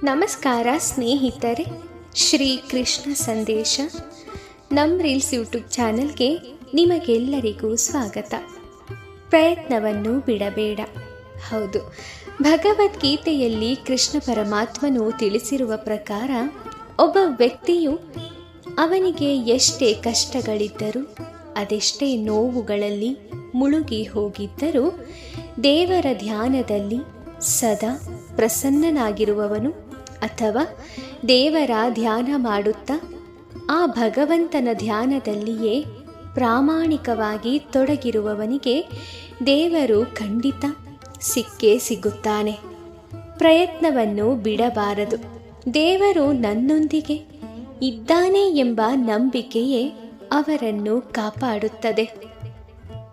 ನಮಸ್ಕಾರ ಸ್ನೇಹಿತರೆ, ಶ್ರೀ ಕೃಷ್ಣ ಸಂದೇಶ ನಮ್ಮ ರೀಲ್ಸ್ ಯೂಟ್ಯೂಬ್ ಚಾನಲ್ಗೆ ನಿಮಗೆಲ್ಲರಿಗೂ ಸ್ವಾಗತ. ಪ್ರಯತ್ನವನ್ನು ಬಿಡಬೇಡ. ಹೌದು, ಭಗವದ್ಗೀತೆಯಲ್ಲಿ ಕೃಷ್ಣ ಪರಮಾತ್ಮನು ತಿಳಿಸಿರುವ ಪ್ರಕಾರ ಒಬ್ಬ ವ್ಯಕ್ತಿಯು ಅವನಿಗೆ ಎಷ್ಟೇ ಕಷ್ಟಗಳಿದ್ದರೂ, ಅದೆಷ್ಟೇ ನೋವುಗಳಲ್ಲಿ ಮುಳುಗಿ ಹೋಗಿದ್ದರೂ ದೇವರ ಧ್ಯಾನದಲ್ಲಿ ಸದಾ ಪ್ರಸನ್ನನಾಗಿರುವವನು ಅಥವಾ ದೇವರ ಧ್ಯಾನ ಮಾಡುತ್ತಾ ಆ ಭಗವಂತನ ಧ್ಯಾನದಲ್ಲಿಯೇ ಪ್ರಾಮಾಣಿಕವಾಗಿ ತೊಡಗಿರುವವನಿಗೆ ದೇವರು ಖಂಡಿತ ಸಿಕ್ಕೇ ಸಿಗುತ್ತಾನೆ. ಪ್ರಯತ್ನವನ್ನು ಬಿಡಬಾರದು. ದೇವರು ನನ್ನೊಂದಿಗೆ ಇದ್ದಾನೆ ಎಂಬ ನಂಬಿಕೆಯೇ ಅವರನ್ನು ಕಾಪಾಡುತ್ತದೆ.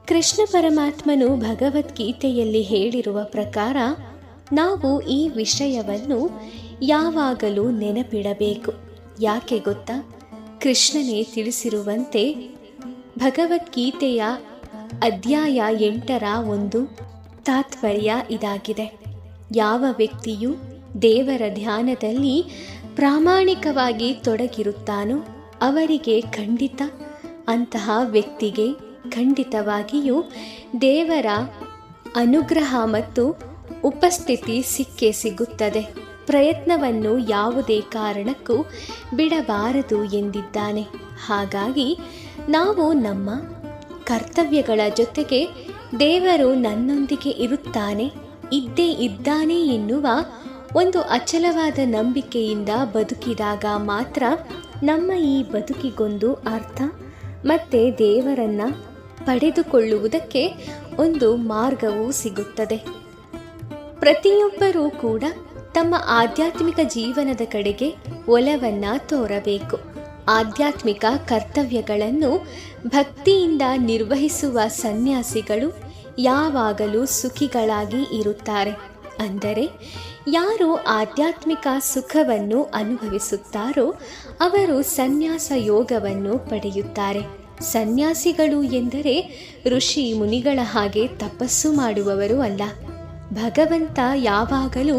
ಕೃಷ್ಣ ಪರಮಾತ್ಮನು ಭಗವದ್ಗೀತೆಯಲ್ಲಿ ಹೇಳಿರುವ ಪ್ರಕಾರ ನಾವು ಈ ವಿಷಯವನ್ನು ಯಾವಾಗಲೂ ನೆನಪಿಡಬೇಕು. ಯಾಕೆ ಗೊತ್ತಾ? ಕೃಷ್ಣನೇ ತಿಳಿಸಿರುವಂತೆ ಭಗವದ್ಗೀತೆಯ ಅಧ್ಯಾಯ 8ರ ಒಂದು ತಾತ್ಪರ್ಯ ಇದಾಗಿದೆ. ಯಾವ ವ್ಯಕ್ತಿಯು ದೇವರ ಧ್ಯಾನದಲ್ಲಿ ಪ್ರಾಮಾಣಿಕವಾಗಿ ತೊಡಗಿರುತ್ತಾನೋ ಅವರಿಗೆ ಖಂಡಿತ ಅಂತಹ ವ್ಯಕ್ತಿಗೆ ಖಂಡಿತವಾಗಿಯೂ ದೇವರ ಅನುಗ್ರಹ ಮತ್ತು ಉಪಸ್ಥಿತಿ ಸಿಕ್ಕೇ ಸಿಗುತ್ತದೆ. ಪ್ರಯತ್ನವನ್ನು ಯಾವುದೇ ಕಾರಣಕ್ಕೂ ಬಿಡಬಾರದು ಎಂದಿದ್ದಾನೆ. ಹಾಗಾಗಿ ನಾವು ನಮ್ಮ ಕರ್ತವ್ಯಗಳ ಜೊತೆಗೆ ದೇವರು ನನ್ನೊಂದಿಗೆ ಇದ್ದೇ ಇದ್ದಾನೆ ಎನ್ನುವ ಒಂದು ಅಚಲವಾದ ನಂಬಿಕೆಯಿಂದ ಬದುಕಿದಾಗ ಮಾತ್ರ ನಮ್ಮ ಈ ಬದುಕಿಗೊಂದು ಅರ್ಥ ಮತ್ತು ದೇವರನ್ನು ಪಡೆದುಕೊಳ್ಳುವುದಕ್ಕೆ ಒಂದು ಮಾರ್ಗವೂ ಸಿಗುತ್ತದೆ. ಪ್ರತಿಯೊಬ್ಬರೂ ಕೂಡ ತಮ್ಮ ಆಧ್ಯಾತ್ಮಿಕ ಜೀವನದ ಕಡೆಗೆ ಒಲವನ್ನು ತೋರಬೇಕು. ಆಧ್ಯಾತ್ಮಿಕ ಕರ್ತವ್ಯಗಳನ್ನು ಭಕ್ತಿಯಿಂದ ನಿರ್ವಹಿಸುವ ಸನ್ಯಾಸಿಗಳು ಯಾವಾಗಲೂ ಸುಖಿಗಳಾಗಿ ಇರುತ್ತಾರೆ. ಅಂದರೆ ಯಾರು ಆಧ್ಯಾತ್ಮಿಕ ಸುಖವನ್ನು ಅನುಭವಿಸುತ್ತಾರೋ ಅವರು ಸನ್ಯಾಸ ಯೋಗವನ್ನು ಪಡೆಯುತ್ತಾರೆ. ಸನ್ಯಾಸಿಗಳು ಎಂದರೆ ಋಷಿ ಮುನಿಗಳ ಹಾಗೆ ತಪಸ್ಸು ಮಾಡುವವರು ಅಲ್ಲ. ಭಗವಂತ ಯಾವಾಗಲೂ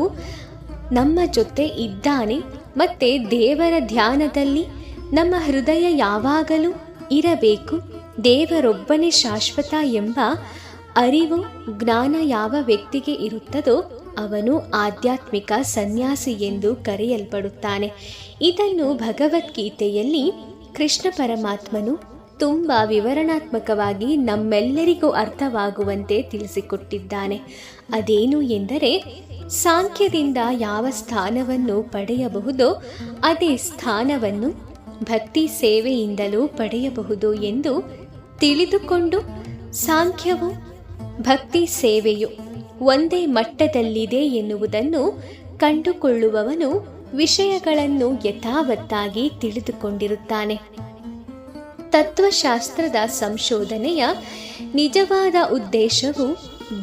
ನಮ್ಮ ಜೊತೆ ಇದ್ದಾನೆ ಮತ್ತು ದೇವರ ಧ್ಯಾನದಲ್ಲಿ ನಮ್ಮ ಹೃದಯ ಯಾವಾಗಲೂ ಇರಬೇಕು. ದೇವರೊಬ್ಬನೇ ಶಾಶ್ವತ ಎಂಬ ಅರಿವು ಜ್ಞಾನ ಯಾವ ವ್ಯಕ್ತಿಗೆ ಇರುತ್ತದೋ ಅವನು ಆಧ್ಯಾತ್ಮಿಕ ಸನ್ಯಾಸಿ ಎಂದು ಕರೆಯಲ್ಪಡುತ್ತಾನೆ. ಇದನ್ನು ಭಗವದ್ಗೀತೆಯಲ್ಲಿ ಕೃಷ್ಣ ಪರಮಾತ್ಮನು ತುಂಬ ವಿವರಣಾತ್ಮಕವಾಗಿ ನಮ್ಮೆಲ್ಲರಿಗೂ ಅರ್ಥವಾಗುವಂತೆ ತಿಳಿಸಿಕೊಟ್ಟಿದ್ದಾನೆ. ಅದೇನು ಎಂದರೆ, ಸಾಂಖ್ಯದಿಂದ ಯಾವ ಸ್ಥಾನವನ್ನು ಪಡೆಯಬಹುದೋ ಅದೇ ಸ್ಥಾನವನ್ನು ಭಕ್ತಿ ಸೇವೆಯಿಂದಲೂ ಪಡೆಯಬಹುದು ಎಂದು ತಿಳಿದುಕೊಂಡು ಸಾಂಖ್ಯವು ಭಕ್ತಿ ಸೇವೆಯು ಒಂದೇ ಮಟ್ಟದಲ್ಲಿದೆ ಎನ್ನುವುದನ್ನು ಕಂಡುಕೊಳ್ಳುವವನು ವಿಷಯಗಳನ್ನು ಯಥಾವತ್ತಾಗಿ ತಿಳಿದುಕೊಂಡಿರುತ್ತಾನೆ. ತತ್ವಶಾಸ್ತ್ರದ ಸಂಶೋಧನೆಯ ನಿಜವಾದ ಉದ್ದೇಶವು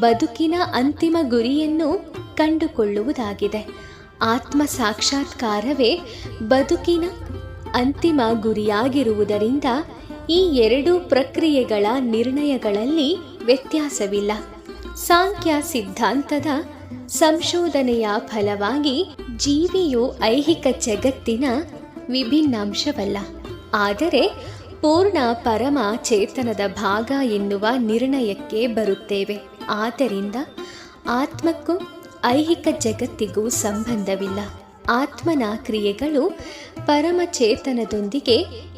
ಬದುಕಿನ ಅಂತಿಮ ಗುರಿಯನ್ನು ಕಂಡುಕೊಳ್ಳುವುದಾಗಿದೆ. ಆತ್ಮ ಸಾಕ್ಷಾತ್ಕಾರವೇ ಬದುಕಿನ ಅಂತಿಮ ಗುರಿಯಾಗಿರುವುದರಿಂದ ಈ ಎರಡೂ ಪ್ರಕ್ರಿಯೆಗಳ ನಿರ್ಣಯಗಳಲ್ಲಿ ವ್ಯತ್ಯಾಸವಿಲ್ಲ. ಸಾಂಖ್ಯ ಸಿದ್ಧಾಂತದ ಸಂಶೋಧನೆಯ ಫಲವಾಗಿ ಜೀವಿಯು ಐಹಿಕ ಜಗತ್ತಿನ ವಿಭಿನ್ನಾಂಶವಲ್ಲ, ಆದರೆ ಪೂರ್ಣ ಪರಮ ಚೇತನದ ಭಾಗ ಎನ್ನುವ ನಿರ್ಣಯಕ್ಕೆ ಬರುತ್ತೇವೆ. ಆದ್ದರಿಂದ ಆತ್ಮಕ್ಕೂ ಐಹಿಕ ಜಗತ್ತಿಗೂ ಸಂಬಂಧವಿಲ್ಲ. ಆತ್ಮನ ಕ್ರಿಯೆಗಳು ಪರಮಚೇತನದೊಂದಿಗೆ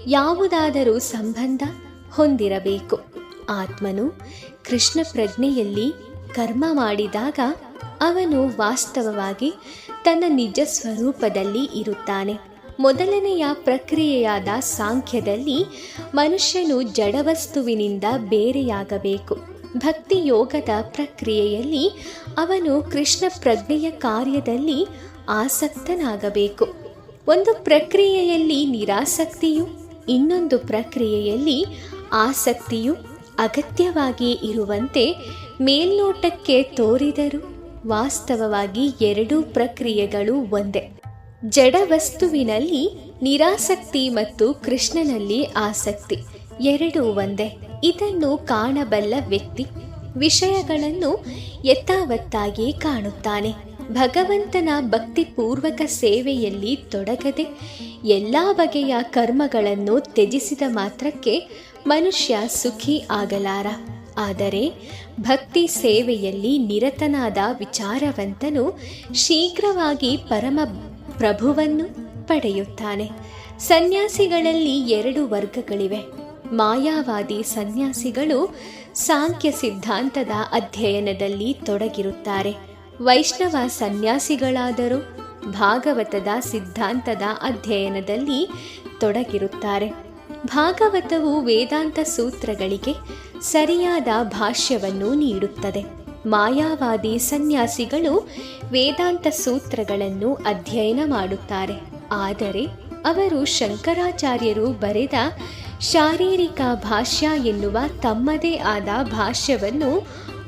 ಯಾವುದಾದರೂ ಸಂಬಂಧ ಹೊಂದಿರಬೇಕು. ಆತ್ಮನು ಕೃಷ್ಣ ಪ್ರಜ್ಞೆಯಲ್ಲಿ ಕರ್ಮ ಮಾಡಿದಾಗ ಅವನು ವಾಸ್ತವವಾಗಿ ತನ್ನ ನಿಜ ಸ್ವರೂಪದಲ್ಲಿ ಇರುತ್ತಾನೆ. ಮೊದಲನೆಯ ಪ್ರಕ್ರಿಯೆಯಾದ ಸಾಂಖ್ಯದಲ್ಲಿ ಮನುಷ್ಯನು ಜಡವಸ್ತುವಿನಿಂದ ಬೇರೆಯಾಗಬೇಕು. ಭಕ್ತಿ ಯೋಗದ ಪ್ರಕ್ರಿಯೆಯಲ್ಲಿ ಅವನು ಕೃಷ್ಣ ಪ್ರಜ್ಞೆಯ ಕಾರ್ಯದಲ್ಲಿ ಆಸಕ್ತನಾಗಬೇಕು. ಒಂದು ಪ್ರಕ್ರಿಯೆಯಲ್ಲಿ ನಿರಾಸಕ್ತಿಯು, ಇನ್ನೊಂದು ಪ್ರಕ್ರಿಯೆಯಲ್ಲಿ ಆಸಕ್ತಿಯು ಅಗತ್ಯವಾಗಿ ಇರುವಂತೆ ಮೇಲ್ನೋಟಕ್ಕೆ ತೋರಿದರೂ ವಾಸ್ತವವಾಗಿ ಎರಡೂ ಪ್ರಕ್ರಿಯೆಗಳು ಒಂದೇ. ಜಡವಸ್ತುವಿನಲ್ಲಿ ನಿರಾಸಕ್ತಿ ಮತ್ತು ಕೃಷ್ಣನಲ್ಲಿ ಆಸಕ್ತಿ ಎರಡೂ ಒಂದೇ. ಇದನ್ನು ಕಾಣಬಲ್ಲ ವ್ಯಕ್ತಿ ವಿಷಯಗಳನ್ನು ಯಥಾವತ್ತಾಗಿ ಕಾಣುತ್ತಾನೆ. ಭಗವಂತನ ಭಕ್ತಿಪೂರ್ವಕ ಸೇವೆಯಲ್ಲಿ ತೊಡಗದೆ ಎಲ್ಲ ಬಗೆಯ ಕರ್ಮಗಳನ್ನು ತ್ಯಜಿಸಿದ ಮಾತ್ರಕ್ಕೆ ಮನುಷ್ಯ ಸುಖಿ ಆಗಲಾರ. ಆದರೆ ಭಕ್ತಿ ಸೇವೆಯಲ್ಲಿ ನಿರತನಾದ ವಿಚಾರವಂತನು ಶೀಘ್ರವಾಗಿ ಪರಮ ಪ್ರಭುವನ್ನು ಪಡೆಯುತ್ತಾನೆ. ಸನ್ಯಾಸಿಗಳಲ್ಲಿ 2 ವರ್ಗಗಳಿವೆ. ಮಾಯಾವಾದಿ ಸನ್ಯಾಸಿಗಳು ಸಾಂಖ್ಯ ಸಿದ್ಧಾಂತದ ಅಧ್ಯಯನದಲ್ಲಿ ತೊಡಗಿರುತ್ತಾರೆ. ವೈಷ್ಣವ ಸನ್ಯಾಸಿಗಳಾದರೂ ಭಾಗವತದ ಸಿದ್ಧಾಂತದ ಅಧ್ಯಯನದಲ್ಲಿ ತೊಡಗಿರುತ್ತಾರೆ. ಭಾಗವತವು ವೇದಾಂತ ಸೂತ್ರಗಳಿಗೆ ಸರಿಯಾದ ಭಾಷ್ಯವನ್ನು ನೀಡುತ್ತದೆ. ಮಾಯಾವಾದಿ ಸನ್ಯಾಸಿಗಳು ವೇದಾಂತ ಸೂತ್ರಗಳನ್ನು ಅಧ್ಯಯನ ಮಾಡುತ್ತಾರೆ. ಆದರೆ ಅವರು ಶಂಕರಾಚಾರ್ಯರು ಬರೆದ ಶಾರೀರಿಕ ಭಾಷ್ಯ ಎನ್ನುವ ತಮ್ಮದೇ ಆದ ಭಾಷ್ಯವನ್ನು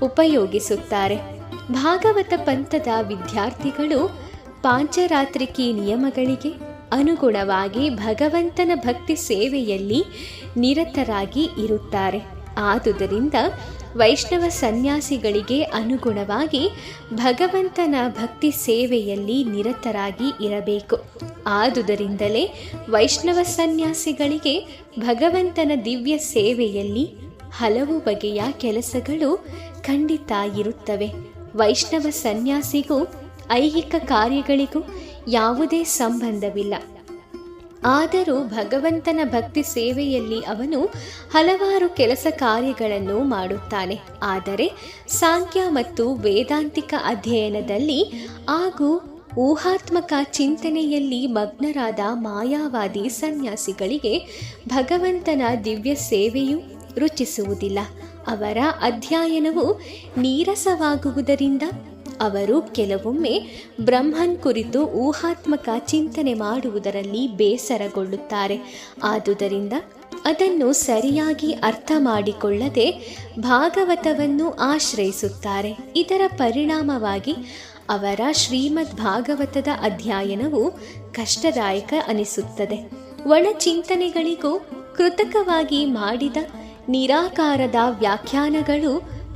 ಉಪಯೋಗಿಸುತ್ತಾರೆ. ಭಾಗವತ ಪಂಥದ ವಿದ್ಯಾರ್ಥಿಗಳು ಪಾಂಚರಾತ್ರಿಕಿ ನಿಯಮಗಳಿಗೆ ಅನುಗುಣವಾಗಿ ಭಗವಂತನ ಭಕ್ತಿ ಸೇವೆಯಲ್ಲಿ ನಿರತರಾಗಿ ಇರುತ್ತಾರೆ. ಆದುದರಿಂದ ವೈಷ್ಣವ ಸನ್ಯಾಸಿಗಳಿಗೆ ಅನುಗುಣವಾಗಿ ಭಗವಂತನ ಭಕ್ತಿ ಸೇವೆಯಲ್ಲಿ ನಿರತರಾಗಿ ಇರಬೇಕು. ಆದುದರಿಂದಲೇ ವೈಷ್ಣವ ಸನ್ಯಾಸಿಗಳಿಗೆ ಭಗವಂತನ ದಿವ್ಯ ಸೇವೆಯಲ್ಲಿ ಹಲವು ಬಗೆಯ ಕೆಲಸಗಳು ಖಂಡಿತ ಇರುತ್ತವೆ. ವೈಷ್ಣವ ಸನ್ಯಾಸಿಗೂ ಐಹಿಕ ಕಾರ್ಯಗಳಿಗೂ ಯಾವುದೇ ಸಂಬಂಧವಿಲ್ಲ. ಆದರೂ ಭಗವಂತನ ಭಕ್ತಿ ಸೇವೆಯಲ್ಲಿ ಅವನು ಹಲವಾರು ಕೆಲಸ ಕಾರ್ಯಗಳನ್ನು ಮಾಡುತ್ತಾನೆ. ಆದರೆ ಸಾಂಖ್ಯ ಮತ್ತು ವೇದಾಂತಿಕ ಅಧ್ಯಯನದಲ್ಲಿ ಹಾಗೂ ಊಹಾತ್ಮಕ ಚಿಂತನೆಯಲ್ಲಿ ಮಗ್ನರಾದ ಮಾಯಾವಾದಿ ಸನ್ಯಾಸಿಗಳಿಗೆ ಭಗವಂತನ ದಿವ್ಯ ಸೇವೆಯು ರುಚಿಸುವುದಿಲ್ಲ. ಅವರ ಅಧ್ಯಯನವು ನೀರಸವಾಗುವುದರಿಂದ ಅವರು ಕೆಲವೊಮ್ಮೆ ಬ್ರಹ್ಮನ್ ಕುರಿತು ಊಹಾತ್ಮಕ ಚಿಂತನೆ ಮಾಡುವುದರಲ್ಲಿ ಬೇಸರಗೊಳ್ಳುತ್ತಾರೆ. ಆದುದರಿಂದ ಅದನ್ನು ಸರಿಯಾಗಿ ಅರ್ಥ ಮಾಡಿಕೊಳ್ಳದೆ ಭಾಗವತವನ್ನು ಆಶ್ರಯಿಸುತ್ತಾರೆ. ಇದರ ಪರಿಣಾಮವಾಗಿ ಅವರ ಶ್ರೀಮದ್ ಭಾಗವತದ ಅಧ್ಯಯನವು ಕಷ್ಟದಾಯಕ ಅನಿಸುತ್ತದೆ. ಒಣ ಚಿಂತನೆಗಳಿಗೂ ಕೃತಕವಾಗಿ ಮಾಡಿದ ನಿರಾಕಾರದ ವ್ಯಾಖ್ಯಾನಗಳು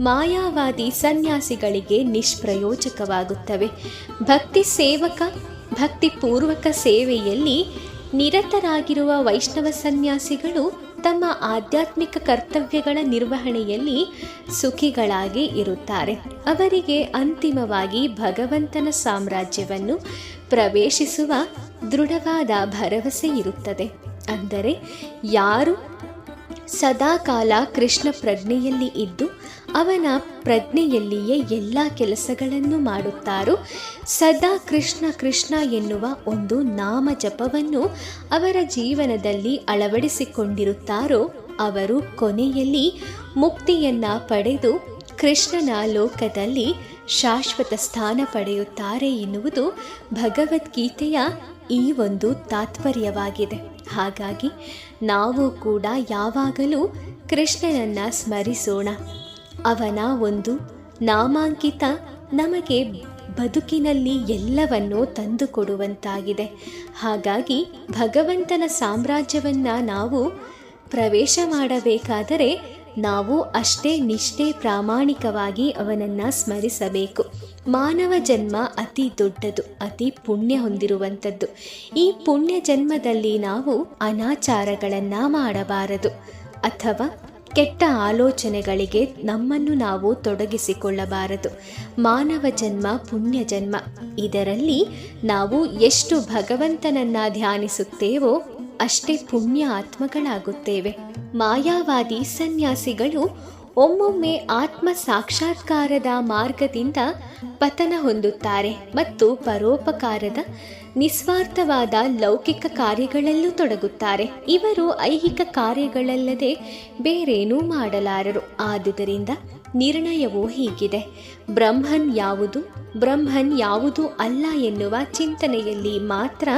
ಮಾಯಾವಾದಿ ಸನ್ಯಾಸಿಗಳಿಗೆ ನಿಷ್ಪ್ರಯೋಜಕವಾಗುತ್ತವೆ. ಭಕ್ತಿ ಸೇವಕ ಭಕ್ತಿಪೂರ್ವಕ ಸೇವೆಯಲ್ಲಿ ನಿರತರಾಗಿರುವ ವೈಷ್ಣವ ಸನ್ಯಾಸಿಗಳು ತಮ್ಮ ಆಧ್ಯಾತ್ಮಿಕ ಕರ್ತವ್ಯಗಳ ನಿರ್ವಹಣೆಯಲ್ಲಿ ಸುಖಿಗಳಾಗಿ ಇರುತ್ತಾರೆ. ಅವರಿಗೆ ಅಂತಿಮವಾಗಿ ಭಗವಂತನ ಸಾಮ್ರಾಜ್ಯವನ್ನು ಪ್ರವೇಶಿಸುವ ದೃಢವಾದ ಭರವಸೆ ಇರುತ್ತದೆ. ಅಂದರೆ ಯಾರು ಸದಾಕಾಲ ಕೃಷ್ಣ ಪ್ರಜ್ಞೆಯಲ್ಲಿ ಇದ್ದು ಅವನ ಪ್ರಜ್ಞೆಯಲ್ಲಿಯೇ ಎಲ್ಲ ಕೆಲಸಗಳನ್ನು ಮಾಡುತ್ತಾರೋ, ಸದಾ ಕೃಷ್ಣ ಕೃಷ್ಣ ಎನ್ನುವ ಒಂದು ನಾಮ ಜಪವನ್ನು ಅವರ ಜೀವನದಲ್ಲಿ ಅಳವಡಿಸಿಕೊಂಡಿರುತ್ತಾರೋ ಅವರು ಕೊನೆಯಲ್ಲಿ ಮುಕ್ತಿಯನ್ನು ಪಡೆದು ಕೃಷ್ಣನ ಲೋಕದಲ್ಲಿ ಶಾಶ್ವತ ಸ್ಥಾನ ಪಡೆಯುತ್ತಾರೆ ಎನ್ನುವುದು ಭಗವದ್ಗೀತೆಯ ಈ ಒಂದು ತಾತ್ಪರ್ಯವಾಗಿದೆ. ಹಾಗಾಗಿ ನಾವು ಕೂಡ ಯಾವಾಗಲೂ ಕೃಷ್ಣನನ್ನು ಸ್ಮರಿಸೋಣ. ಅವನ ಒಂದು ನಾಮಾಂಕಿತ ನಮಗೆ ಬದುಕಿನಲ್ಲಿ ಎಲ್ಲವನ್ನೂ ತಂದುಕೊಡುವಂತಾಗಿದೆ. ಹಾಗಾಗಿ ಭಗವಂತನ ಸಾಮ್ರಾಜ್ಯವನ್ನು ನಾವು ಪ್ರವೇಶ ಮಾಡಬೇಕಾದರೆ ನಾವು ಅಷ್ಟೇ ನಿಷ್ಠೆ ಪ್ರಾಮಾಣಿಕವಾಗಿ ಅವನನ್ನು ಸ್ಮರಿಸಬೇಕು. ಮಾನವ ಜನ್ಮ ಅತಿ ದೊಡ್ಡದು, ಅತಿ ಪುಣ್ಯ ಹೊಂದಿರುವಂಥದ್ದು. ಈ ಪುಣ್ಯ ಜನ್ಮದಲ್ಲಿ ನಾವು ಅನಾಚಾರಗಳನ್ನು ಮಾಡಬಾರದು ಅಥವಾ ಕೆಟ್ಟ ಆಲೋಚನೆಗಳಿಗೆ ನಮ್ಮನ್ನು ನಾವು ತೊಡಗಿಸಿಕೊಳ್ಳಬಾರದು. ಮಾನವ ಜನ್ಮ ಪುಣ್ಯ ಜನ್ಮ. ಇದರಲ್ಲಿ ನಾವು ಎಷ್ಟು ಭಗವಂತನನ್ನು ಧ್ಯಾನಿಸುತ್ತೇವೋ ಅಷ್ಟೇ ಪುಣ್ಯ ಆತ್ಮಗಳಾಗುತ್ತೇವೆ. ಮಾಯಾವಾದಿ ಸನ್ಯಾಸಿಗಳು ಒಮ್ಮೊಮ್ಮೆ ಆತ್ಮ ಸಾಕ್ಷಾತ್ಕಾರದ ಮಾರ್ಗದಿಂದ ಪತನ ಹೊಂದುತ್ತಾರೆ ಮತ್ತು ಪರೋಪಕಾರದ ನಿಸ್ವಾರ್ಥವಾದ ಲೌಕಿಕ ಕಾರ್ಯಗಳಲ್ಲೂ ತೊಡಗುತ್ತಾರೆ. ಇವರು ಐಹಿಕ ಕಾರ್ಯಗಳಲ್ಲದೆ ಬೇರೇನೂ ಮಾಡಲಾರರು. ಆದುದರಿಂದ ನಿರ್ಣಯವೂ ಹೀಗಿದೆ: ಬ್ರಹ್ಮನ್ ಯಾವುದು, ಬ್ರಹ್ಮನ್ ಯಾವುದೂ ಅಲ್ಲ ಎನ್ನುವ ಚಿಂತನೆಯಲ್ಲಿ ಮಾತ್ರ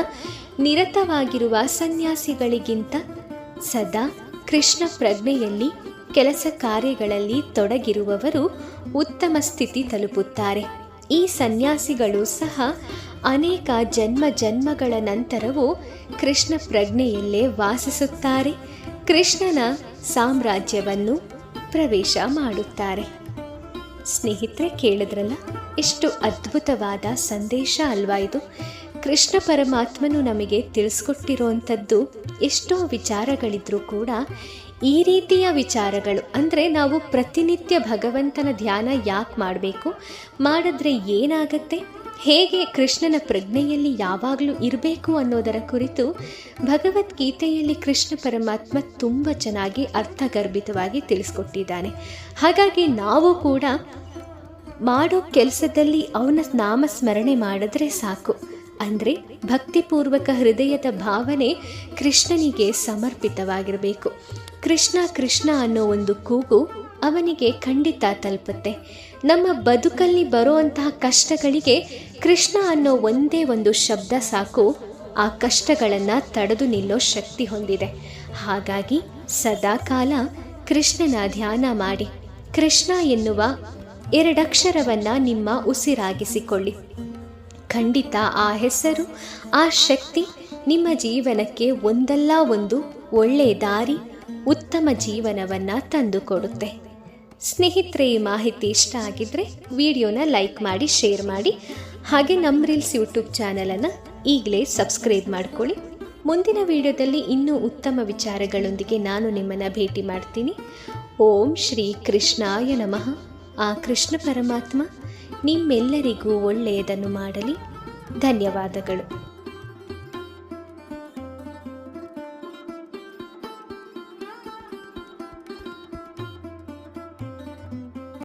ನಿರತವಾಗಿರುವ ಸನ್ಯಾಸಿಗಳಿಗಿಂತ ಸದಾ ಕೃಷ್ಣ ಪ್ರಜ್ಞೆಯಲ್ಲಿ ಕೆಲಸ ಕಾರ್ಯಗಳಲ್ಲಿ ತೊಡಗಿರುವವರು ಉತ್ತಮ ಸ್ಥಿತಿ ತಲುಪುತ್ತಾರೆ. ಈ ಸನ್ಯಾಸಿಗಳು ಸಹ ಅನೇಕ ಜನ್ಮ ಜನ್ಮಗಳ ನಂತರವೂ ಕೃಷ್ಣ ಪ್ರಜ್ಞೆಯಲ್ಲೇ ವಾಸಿಸುತ್ತಾರೆ. ಕೃಷ್ಣನ ಸಾಮ್ರಾಜ್ಯವನ್ನು ಪ್ರವೇಶ ಮಾಡುತ್ತಾರೆ. ಸ್ನೇಹಿತರೆ, ಕೇಳಿದ್ರಲ್ಲ, ಎಷ್ಟು ಅದ್ಭುತವಾದ ಸಂದೇಶ ಅಲ್ವಾ ಇದು. ಕೃಷ್ಣ ಪರಮಾತ್ಮನು ನಮಗೆ ತಿಳಿಸ್ಕೊಟ್ಟಿರುವಂಥದ್ದು ಎಷ್ಟೋ ವಿಚಾರಗಳಿದ್ರೂ ಕೂಡ ಈ ರೀತಿಯ ವಿಚಾರಗಳು ಅಂದರೆ ನಾವು ಪ್ರತಿನಿತ್ಯ ಭಗವಂತನ ಧ್ಯಾನ ಯಾಕೆ ಮಾಡಬೇಕು, ಮಾಡಿದ್ರೆ ಏನಾಗತ್ತೆ, ಹೇಗೆ ಕೃಷ್ಣನ ಪ್ರಜ್ಞೆಯಲ್ಲಿ ಯಾವಾಗಲೂ ಇರಬೇಕು ಅನ್ನೋದರ ಕುರಿತು ಭಗವದ್ಗೀತೆಯಲ್ಲಿ ಕೃಷ್ಣ ಪರಮಾತ್ಮ ತುಂಬ ಚೆನ್ನಾಗಿ ಅರ್ಥಗರ್ಭಿತವಾಗಿ ತಿಳಿಸ್ಕೊಟ್ಟಿದ್ದಾನೆ. ಹಾಗಾಗಿ ನಾವು ಕೂಡ ಮಾಡೋ ಕೆಲಸದಲ್ಲಿ ಅವನ ನಾಮಸ್ಮರಣೆ ಮಾಡಿದ್ರೆ ಸಾಕು. ಅಂದರೆ ಭಕ್ತಿಪೂರ್ವಕ ಹೃದಯದ ಭಾವನೆ ಕೃಷ್ಣನಿಗೆ ಸಮರ್ಪಿತವಾಗಿರಬೇಕು. ಕೃಷ್ಣ ಕೃಷ್ಣ ಅನ್ನೋ ಒಂದು ಕೂಗು ಅವನಿಗೆ ಖಂಡಿತ ತಲುಪುತ್ತೆ. ನಮ್ಮ ಬದುಕಲ್ಲಿ ಬರುವಂತಹ ಕಷ್ಟಗಳಿಗೆ ಕೃಷ್ಣ ಅನ್ನೋ ಒಂದೇ ಒಂದು ಶಬ್ದ ಸಾಕು, ಆ ಕಷ್ಟಗಳನ್ನು ತಡೆದು ನಿಲ್ಲೋ ಶಕ್ತಿ ಹೊಂದಿದೆ. ಹಾಗಾಗಿ ಸದಾಕಾಲ ಕೃಷ್ಣನ ಧ್ಯಾನ ಮಾಡಿ, ಕೃಷ್ಣ ಎನ್ನುವ 2 ಅಕ್ಷರವನ್ನು ನಿಮ್ಮ ಉಸಿರಾಗಿಸಿಕೊಳ್ಳಿ. ಖಂಡಿತ ಆ ಹೆಸರು, ಆ ಶಕ್ತಿ ನಿಮ್ಮ ಜೀವನಕ್ಕೆ ಒಂದಲ್ಲ ಒಂದು ಒಳ್ಳೆಯ ದಾರಿ, ಉತ್ತಮ ಜೀವನವನ್ನು ತಂದುಕೊಡುತ್ತೆ. ಸ್ನೇಹಿತರೆ, ಈ ಮಾಹಿತಿ ಇಷ್ಟ ಆಗಿದ್ದರೆ ವಿಡಿಯೋನ ಲೈಕ್ ಮಾಡಿ, ಶೇರ್ ಮಾಡಿ. ಹಾಗೆ ನಮ್ಮ ರೀಲ್ಸ್ ಯೂಟ್ಯೂಬ್ ಚಾನಲನ್ನು ಈಗಲೇ ಸಬ್ಸ್ಕ್ರೈಬ್ ಮಾಡ್ಕೊಳ್ಳಿ. ಮುಂದಿನ ವಿಡಿಯೋದಲ್ಲಿ ಇನ್ನೂ ಉತ್ತಮ ವಿಚಾರಗಳೊಂದಿಗೆ ನಾನು ನಿಮ್ಮನ್ನು ಭೇಟಿ ಮಾಡ್ತೀನಿ. ಓಂ ಶ್ರೀ ಕೃಷ್ಣಾಯ ನಮಃ. ಆ ಕೃಷ್ಣ ಪರಮಾತ್ಮ ನಿಮ್ಮೆಲ್ಲರಿಗೂ ಒಳ್ಳೆಯದನ್ನು ಮಾಡಲಿ. ಧನ್ಯವಾದಗಳು.